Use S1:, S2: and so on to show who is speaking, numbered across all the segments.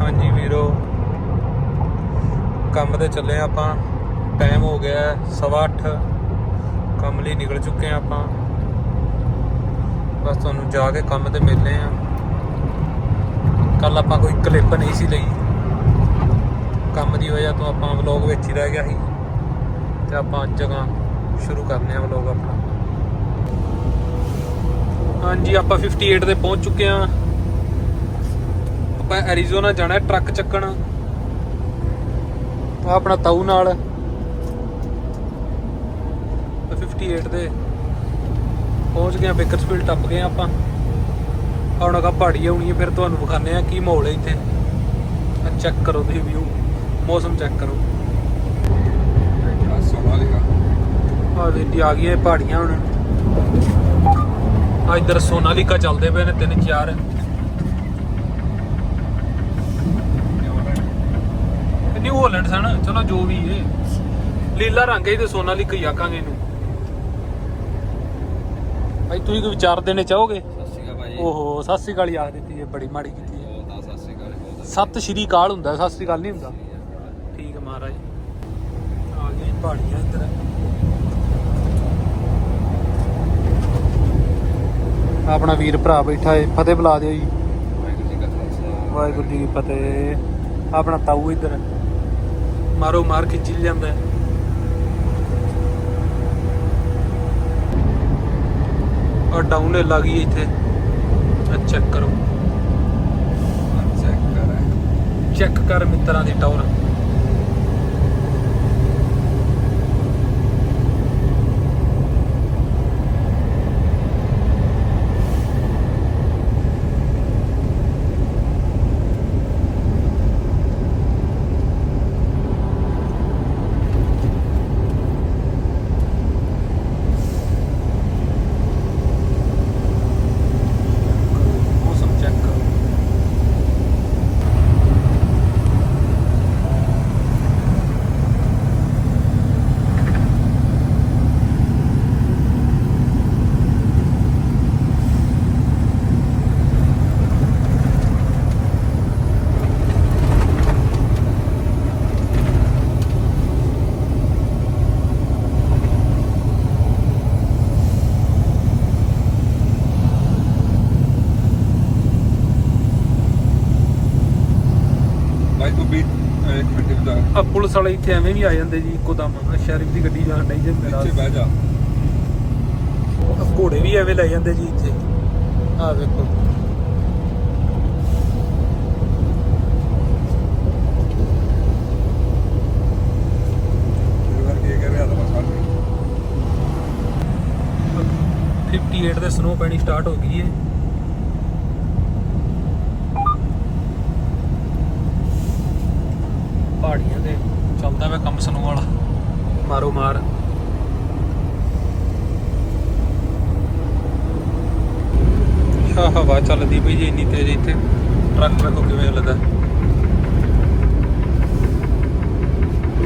S1: हाँ जी वीरो काम ते चले आपां टाइम हो गया 8:15 काम लिए निकल चुके हैं आपां बस तुहानूं जाके काम ते मिलने हैं। कल आपां कोई क्लिप नहीं सी लई काम की वजह तो आपां व्लॉग विच ही रह गया सी ते आपां जगह शुरू करने हैं व्लॉग अपना। हाँ जी आपां 58 ते पहुँच चुके हैं। ਆਪਾਂ ਐਰੀਜ਼ੋਨਾ ਜਾਣਾ ਟਰੱਕ ਚੱਕਣ ਆਪਣਾ ਤਾਊ ਨਾਲ 58 ਦੇ ਪਹੁੰਚ ਗਏ। ਬੇਕਰਸਫੀਲਡ ਟੱਪ ਗਏ ਆਪਾਂ। ਹੁਣ ਅਗਾ ਪਹਾੜੀ ਆਉਣੀ ਹੈ ਫਿਰ ਤੁਹਾਨੂੰ ਵਿਖਾਉਂਦੇ ਆ ਕੀ ਮਾਹੌਲ ਹੈ ਇੱਥੇ। ਚੈੱਕ ਕਰੋ ਤੁਸੀਂ ਵਿਊ ਮੌਸਮ ਚੈੱਕ ਕਰੋ। ਆ ਵੀਰ ਜੀ ਆ ਗਈਆਂ ਪਹਾੜੀਆਂ ਹੁਣ। ਆ ਇੱਧਰ ਸੋਨਾਲੀਕਾ ਚੱਲਦੇ ਪਏ ਨੇ 3-4 ਨਿਊ ਹੋਲੈਂਡ ਸਨ। ਚਲੋ ਜੋ ਵੀ ਹੈ ਲੀਲਾ ਰੰਗ ਹੈ ਤੇ ਸੋਨਾਲੀਕਾ ਹੀ ਆਕਾਂਗੇ ਇਹਨੂੰ। ਭਾਈ ਤੁਸੀਂ ਕੋਈ ਵਿਚਾਰ ਦੇਣੇ ਚਾਹੋਗੇ? ਸਤਿ ਸ਼੍ਰੀ ਅਕਾਲ ਭਾਈ। ਓਹੋ ਸਤਿ ਸ਼੍ਰੀ ਅਕਾਲ ਯਾਦ ਦਿੱਤੀ ਹੈ ਬੜੀ ਮਾੜੀ ਕੀਤੀ ਹੈ। ਸਤਿ ਸ਼੍ਰੀ ਅਕਾਲ ਹੁੰਦਾ ਸਤਿ ਸ਼੍ਰੀ ਅਕਾਲ ਨਹੀਂ ਹੁੰਦਾ। ਠੀਕ ਹੈ ਮਹਾਰਾਜ। ਆ ਗਏ ਪਹਾੜੀਆਂ ਇੱਧਰ। ਆਪਣਾ ਵੀਰ ਭਰਾ ਬੈਠਾ ਹੈ ਫਤਿਹ ਬੁਲਾ ਦਿਓ ਜੀ। ਵਾਹਿਗੁਰੂ ਜੀ ਕੀ ਫਤਿਹ। ਆਪਣਾ ਤਾਊ ਇੱਧਰ ਮਾਰੋ ਮਾਰ ਖਿੱਚੀ ਜਾਂਦਾ। ਔਰ ਡਾਊਨ ਹਿੱਲ ਆ ਗਈ ਇੱਥੇ। ਚੈੱਕ ਕਰੋ ਚੈੱਕ ਕਰ ਮਿੱਤਰਾਂ ਦੀ ਟੌਰ। ਪੁਲਿਸ ਵਾਲੇ ਇੱਥੇ ਐਵੇਂ ਵੀ ਆ ਜਾਂਦੇ ਜੀ ਇੱਕੋ ਦਮ। ਸ਼ੈਰਿਫ ਦੀ ਗੱਡੀ ਜਾਣ ਡਈ ਜੇ ਮੇਰਾ ਬਹਿ ਜਾ। ਘੋੜੇ ਵੀ ਐਵੇਂ ਲੈ ਜਾਂਦੇ ਜੀ ਇੱਥੇ। ਆਹ ਵੇਖੋ $58 ਦੇ ਸਨੋ ਪੈਣੀ ਸਟਾਰਟ ਹੋ ਗਈ ਹੈ। ਪਹਾੜੀਆਂ ਦੇ ਚੱਲਦਾ ਵਾ ਕੰਮ ਸਨੋ ਵਾਲਾ ਮਾਰੋ ਮਾਰ। ਹਵਾ ਚੱਲਦੀ ਪਈ ਜੀ ਇੰਨੀ ਤੇਜ਼ ਇੱਥੇ। ਟਰੱਕ ਵੇਖੋ ਕਿਵੇਂ ਲੱਗਦਾ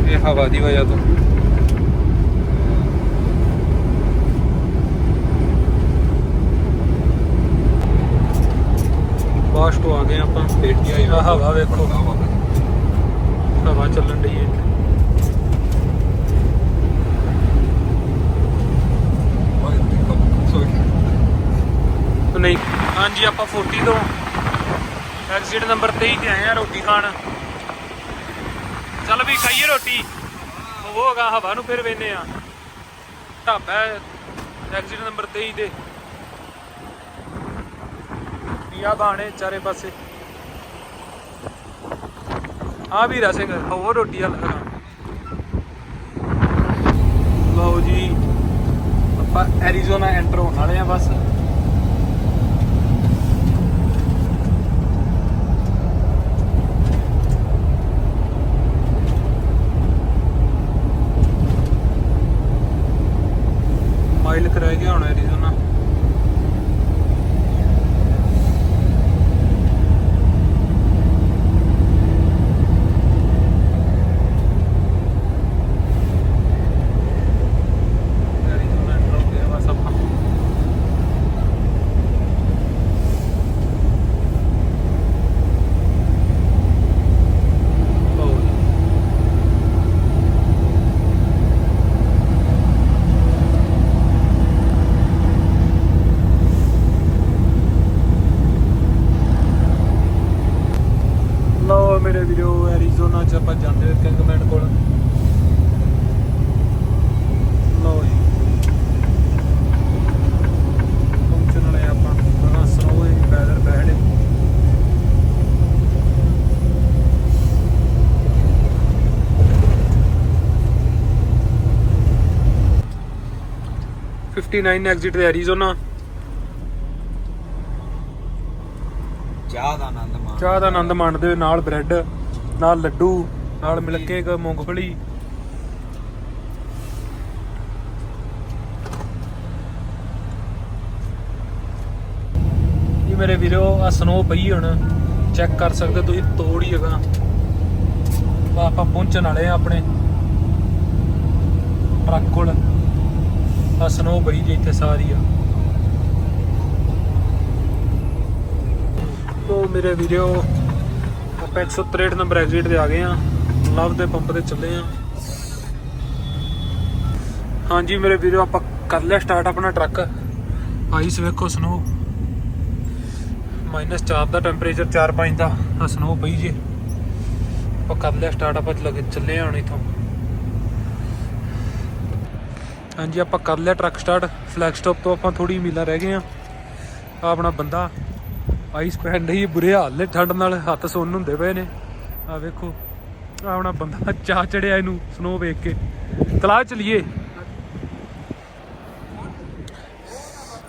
S1: ਇਹ ਹਵਾ ਦੀ ਵਜ੍ਹਾ ਤੋਂ। ਬਾਸ਼ ਤੋਂ ਆ ਗਏ ਆਪਾਂ। ਹਵਾ ਵੇਖੋ ਹਵਾ ਚੱਲਣ ਡਈ ਹੈ ਨਹੀਂ। ਹਾਂਜੀ ਆਪਾਂ 40 ਤੋਂ ਐਗਜ਼ਿਟ ਨੰਬਰ 23 ਤੇ ਆਏ ਆ ਰੋਟੀ ਖਾਣ। ਚੱਲ ਵੀ ਖਾਈਏ ਰੋਟੀ। ਉਹ ਹੋਗਾ ਹਵਾ ਨੂੰ ਫਿਰ ਵੇਨੇ ਆ। ਢਾਬਾ ਐਗਜ਼ਿਟ ਨੰਬਰ 23 ਤੇ ਪੀਆ ਬਾਣੇ ਚਾਰੇ ਪਾਸੇ। ਆ ਵੀਰਾ ਸਿੰਘ ਹੋਰ ਰੋਟੀ ਹਲ ਲਓ ਜੀ ਆਪਾਂ ਐਰੀਜ਼ੋਨਾ ਐਂਟਰ ਹੋਣ ਵਾਲੇ ਆ ਬਸ। ਮਾਈਲ ਰਹਿ ਗਿਆ ਹੁਣ ਐਰੀਜ਼ੋਨਾ। ਮੇਰੇ ਵੀਰੋ ਐਰੀਜ਼ੋਨਾ ਚ ਆਪਾਂ ਜਾਂਦੇ ਕਿੰਗਮੈਨ ਕੋਲ। ਲਓ ਜੀ ਪਹੁੰਚਣ ਵਾਲੇ ਆਪਾਂ ਬੜਾ ਸਨੋਏ ਪੈਦਲ ਬਹਿੜੇ। ਐਗਜ਼ਿਟ ਤੇ ਐਰੀਜ਼ੋਨਾ।
S2: ਚਾਹ ਦਾ
S1: ਆਨੰਦ ਮਾਣਦੇ ਨਾਲ ਬ੍ਰੈਡ ਨਾਲ ਲੱਡੂ ਨਾਲ ਮਿਲਕੇ ਇੱਕ ਮੂੰਗਫਲੀ। ਜੀ ਮੇਰੇ ਵੀਰੋ ਆ ਸਨੋ ਪਈ ਹੁਣ ਚੈੱਕ ਕਰ ਸਕਦੇ ਤੁਸੀਂ, ਤੋੜ ਹੀ ਹੈਗਾ। ਆਪਾਂ ਪਹੁੰਚਣ ਵਾਲੇ ਆ ਆਪਣੇ ਟਰੱਕ ਕੋਲ। ਆ ਸਨੋ ਪਈ ਜੀ ਇੱਥੇ ਸਾਰੀ ਆ। ਉਹ ਮੇਰੇ ਵੀਡੀਓ ਆਪਾਂ 163 ਨੰਬਰ ਐਗਜ਼ਿਟ ਤੇ ਆ ਗਏ ਆ। ਲਵ ਦੇ ਪੰਪ ਤੇ ਚੱਲੇ ਆ। ਹਾਂਜੀ ਮੇਰੇ ਵੀਡੀਓ ਆਪਾਂ ਕਰ ਲਿਆ ਸਟਾਰਟ ਆਪਣਾ ਟਰੱਕ। ਆਈਸ ਵੇਖੋ ਸਨੋ -4 ਦਾ ਟੈਂਪਰੇਚਰ, 4-5 ਦਾ ਆ ਸਨੋ ਪਈ ਜੇ। ਆਪਾਂ ਕਰ ਲਿਆ ਸਟਾਰਟ, ਆਪਾਂ ਲੱਗੇ ਚੱਲੇ ਆ ਹੁਣ ਇੱਥੋਂ। ਹਾਂਜੀ ਆਪਾਂ ਕਰ ਲਿਆ ਟਰੱਕ ਸਟਾਰਟ। ਫਲੈਗਸਟਾਪ ਤੋਂ ਆਪਾਂ ਥੋੜੀ ਮੀਲਾਂ ਰਹਿ ਗਏ ਆ। ਆਪਣਾ ਬੰਦਾ ਆਈਸ ਪੈਣ ਡਈ ਬੁਰੇ ਹਾਲ ਨੇ, ਠੰਡ ਨਾਲ ਹੱਥ ਸੁੰਨ ਹੁੰਦੇ ਪਏ ਨੇ। ਆ ਵੇਖੋ ਆਪਣਾ ਬੰਦਾ ਚਾਹ ਚੜਿਆ ਇਹਨੂੰ ਸਨੋ ਵੇਖ ਕੇ। ਤਲਾਅ ਚਲੀਏ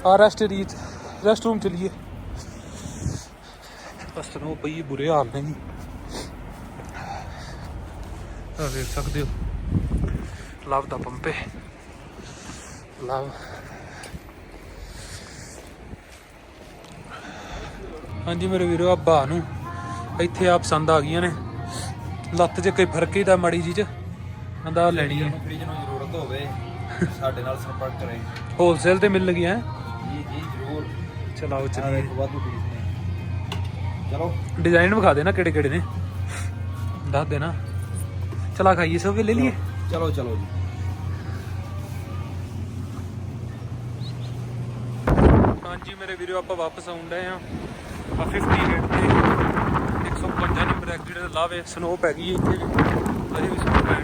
S1: ਆ ਰੈਸਟ ਰੂਮ ਚਲੀਏ। ਸਨੋ ਪਈ ਬੁਰੇ ਹਾਲ ਨੇ ਜੀ। ਆ ਵੇਖ ਸਕਦੇ ਹੋ ਲਵ ਦਾ ਪੰਪੇ। ਲਵ ਹਾਂਜੀ ਮੇਰੇ ਵੀਰੋ ਆ ਭਾ ਨੂੰ ਇੱਥੇ ਆ ਪਸੰਦ ਆ ਗਈਆਂ ਨੇ। ਲੱਤ 'ਚ ਕੋਈ ਫਰਕ ਹੀ ਤਾਂ ਮਾੜੀ ਜੀ 'ਚ ਕਹਿੰਦਾ ਲੈਣੀ ਹੈ।
S2: ਫ੍ਰਿਜ ਨੂੰ ਜ਼ਰੂਰਤ ਹੋਵੇ ਸਾਡੇ ਨਾਲ ਸੰਪਰਕ ਕਰੇ।
S1: ਹੋਲਸੇਲ ਤੇ ਮਿਲ ਗਈਆਂ
S2: ਜੀ ਜ਼ਰੂਰ।
S1: ਚਲਾਓ ਚਲੀਏ।
S2: ਵਾਧੂ ਪੀਸ ਨੇ। ਚਲੋ
S1: ਡਿਜ਼ਾਈਨ ਵਿਖਾ ਦੇਣਾ ਕਿਹੜੇ ਕਿਹੜੇ ਨੇ, ਦੱਸ ਦੇਣਾ। ਚਲਾ ਖਾਈਏ ਸਭ ਲੈ ਲਈਏ।
S2: ਚਲੋ ਜੀ।
S1: ਹਾਂਜੀ ਮੇਰੇ ਵੀਰੋ ਆਪਾਂ ਵਾਪਸ ਆਉਣ ਡਏ ਆ 58 ਤੇ 155 ਨੰਬਰ ਐਗਜ਼ਿਟ ਤੇ ਲਾਵੇ। ਸਨੋ ਪੈ ਗਈ ਇੱਥੇ ਵੀ, ਅਜੇ ਵੀ ਸਨੋ ਪੈ